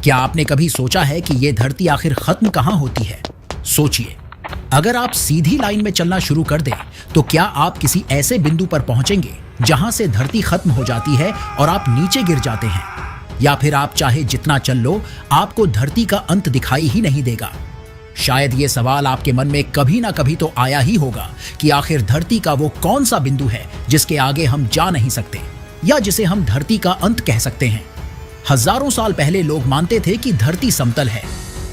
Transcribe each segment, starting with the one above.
क्या आपने कभी सोचा है कि ये धरती आखिर खत्म कहां होती है? सोचिए, अगर आप सीधी लाइन में चलना शुरू कर दें तो क्या आप किसी ऐसे बिंदु पर पहुंचेंगे जहां से धरती खत्म हो जाती है और आप नीचे गिर जाते हैं? या फिर आप चाहे जितना चल लो, आपको धरती का अंत दिखाई ही नहीं देगा? शायद ये सवाल आपके मन में कभी ना कभी तो आया ही होगा कि आखिर धरती का वो कौन सा बिंदु है जिसके आगे हम जा नहीं सकते, या जिसे हम धरती का अंत कह सकते हैं। हजारों साल पहले लोग मानते थे कि धरती समतल है।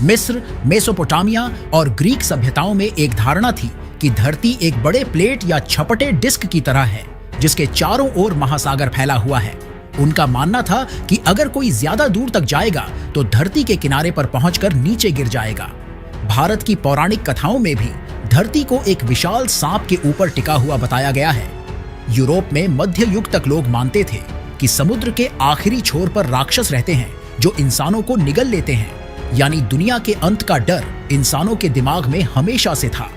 मिस्र, मेसोपोटामिया और ग्रीक सभ्यताओं में एक धारणा थी कि धरती एक बड़े प्लेट या छपटे डिस्क की तरह है जिसके चारों ओर महासागर फैला हुआ है। उनका मानना था कि अगर कोई ज्यादा दूर तक जाएगा तो धरती के किनारे पर पहुंचकर नीचे गिर जाएगा। भारत की पौराणिक कथाओं में भी धरती को एक विशाल सांप के ऊपर टिका हुआ बताया गया है। यूरोप में मध्य युग तक लोग मानते थे कि समुद्र के आखिरी छोर पर राक्षस रहते हैं जो इंसानों को निगल लेते हैं, यानी दुनिया के अंत का डर इंसानों के दिमाग में हमेशा से था।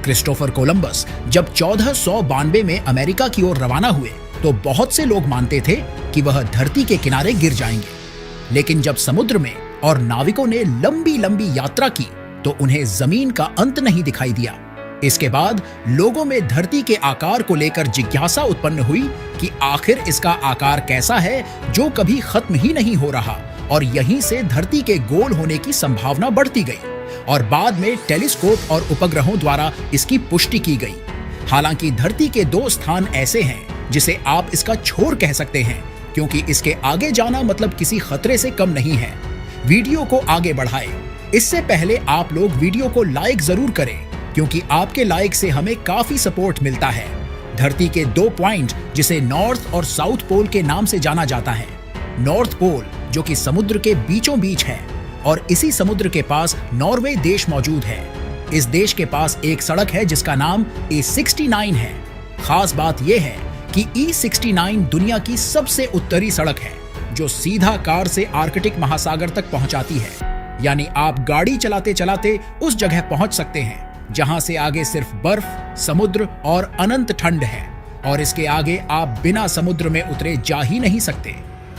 क्रिस्टोफर कोलंबस जब 1492 में अमेरिका की ओर रवाना हुए तो बहुत से लोग मानते थे कि वह धरती के किनारे गिर जाएंगे। लेकिन जब समुद्र में और नाविकों ने लंबी लंबी यात्रा की तो उन्हें जमीन का अंत नहीं दिखाई दिया। इसके बाद लोगों में धरती के आकार को लेकर जिज्ञासा उत्पन्न हुई कि आखिर इसका आकार कैसा है जो कभी खत्म ही नहीं हो रहा, और यहीं से धरती के गोल होने की संभावना बढ़ती गई और बाद में टेलीस्कोप और उपग्रहों द्वारा इसकी पुष्टि की गई। हालांकि धरती के दो स्थान ऐसे हैं जिसे आप इसका छोर कह सकते हैं, क्योंकि इसके आगे जाना मतलब किसी खतरे से कम नहीं है। वीडियो को आगे बढ़ाएं। इससे पहले आप लोग वीडियो को लाइक जरूर करें, क्योंकि आपके लाइक से हमें काफी सपोर्ट मिलता है। धरती के 2 पॉइंट जिसे नॉर्थ और साउथ पोल के नाम से जाना जाता है। नॉर्थ पोल जो कि समुद्र के बीचों बीच है और इसी समुद्र के पास नॉर्वे देश मौजूद है। इस देश के पास एक सड़क है जिसका नाम E69 है। खास बात यह है कि E69 दुनिया की सबसे उत्तरी सड़क है जो सीधा कार से आर्कटिक महासागर तक पहुंचाती है। यानी आप गाड़ी चलाते चलाते उस जगह पहुंच सकते हैं जहां से आगे सिर्फ बर्फ, समुद्र और अनंत ठंड है, और इसके आगे आप बिना समुद्र में उतरे जा ही नहीं सकते,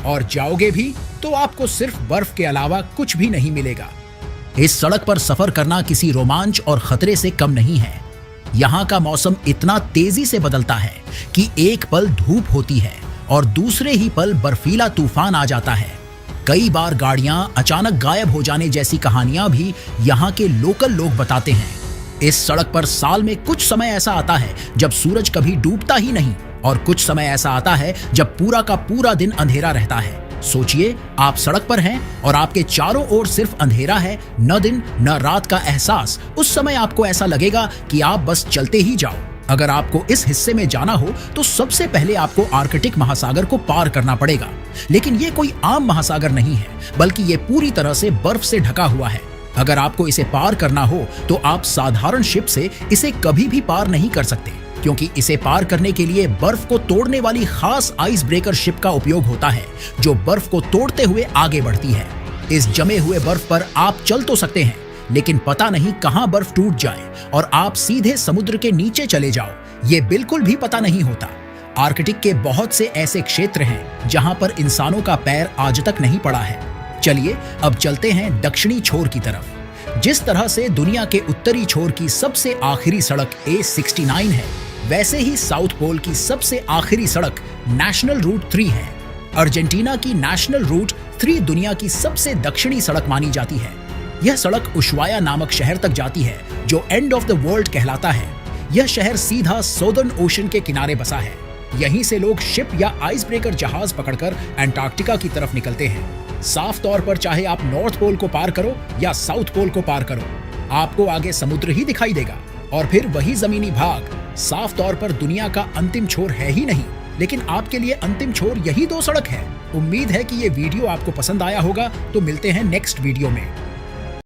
और जाओगे भी तो आपको सिर्फ बर्फ के अलावा कुछ भी नहीं मिलेगा। इस सड़क पर सफर करना किसी रोमांच और खतरे से कम नहीं है। यहाँ का मौसम इतना तेजी से बदलता है कि एक पल धूप होती है और दूसरे ही पल बर्फीला तूफान आ जाता है। कई बार गाड़ियां अचानक गायब हो जाने जैसी कहानियां भी यहाँ के लोकल लोग बताते हैं। इस सड़क पर साल में कुछ समय ऐसा आता है जब सूरज कभी डूबता ही नहीं, और कुछ समय ऐसा आता है जब पूरा का पूरा दिन अंधेरा रहता है। सोचिए, आप सड़क पर हैं और आपके चारों ओर सिर्फ अंधेरा है, न दिन न रात का एहसास। उस समय आपको ऐसा लगेगा कि आप बस चलते ही जाओ। अगर आपको इस हिस्से में जाना हो तो सबसे पहले आपको आर्कटिक महासागर को पार करना पड़ेगा। लेकिन ये कोई आम महासागर नहीं है, बल्कि ये पूरी तरह से बर्फ से ढका हुआ है। अगर आपको इसे पार करना हो तो आप साधारण शिप से इसे कभी भी पार नहीं कर सकते, क्योंकि इसे पार करने के लिए बर्फ को तोड़ने वाली खास आइस ब्रेकर शिप का उपयोग होता है जो बर्फ को तोड़ते हुए आगे बढ़ती है। इस जमे हुए बर्फ पर आप चल तो सकते हैं, लेकिन पता नहीं कहां बर्फ टूट जाए और आप सीधे समुद्र के नीचे चले जाओ, ये बिल्कुल भी पता नहीं होता। आर्कटिक के बहुत से ऐसे क्षेत्र हैं जहां पर इंसानों का पैर आज तक नहीं पड़ा है। चलिए अब चलते हैं दक्षिणी छोर की तरफ। जिस तरह से दुनिया के उत्तरी छोर की सबसे आखिरी सड़क A69 है, वैसे ही साउथ पोल की सबसे आखिरी सड़क नेशनल रूट 3 है। अर्जेंटीना की नेशनल रूट 3 दुनिया की सबसे दक्षिणी सड़क मानी जाती है। यह सड़क उशुआया नामक शहर तक जाती है जो एंड ऑफ द वर्ल्ड कहलाता है। यह शहर सीधा सौदर्न ओशन के किनारे बसा है। यहीं से लोग शिप या आइस ब्रेकर जहाज पकड़कर अंटार्कटिका की तरफ निकलते हैं। साफ तौर पर चाहे आप नॉर्थ पोल को पार करो या साउथ पोल को पार करो, आपको आगे समुद्र ही दिखाई देगा, और फिर वही जमीनी भाग। साफ तौर पर दुनिया का अंतिम छोर है ही नहीं, लेकिन आपके लिए अंतिम छोर यही 2 सड़क है। उम्मीद है कि ये वीडियो आपको पसंद आया होगा, तो मिलते हैं नेक्स्ट वीडियो में।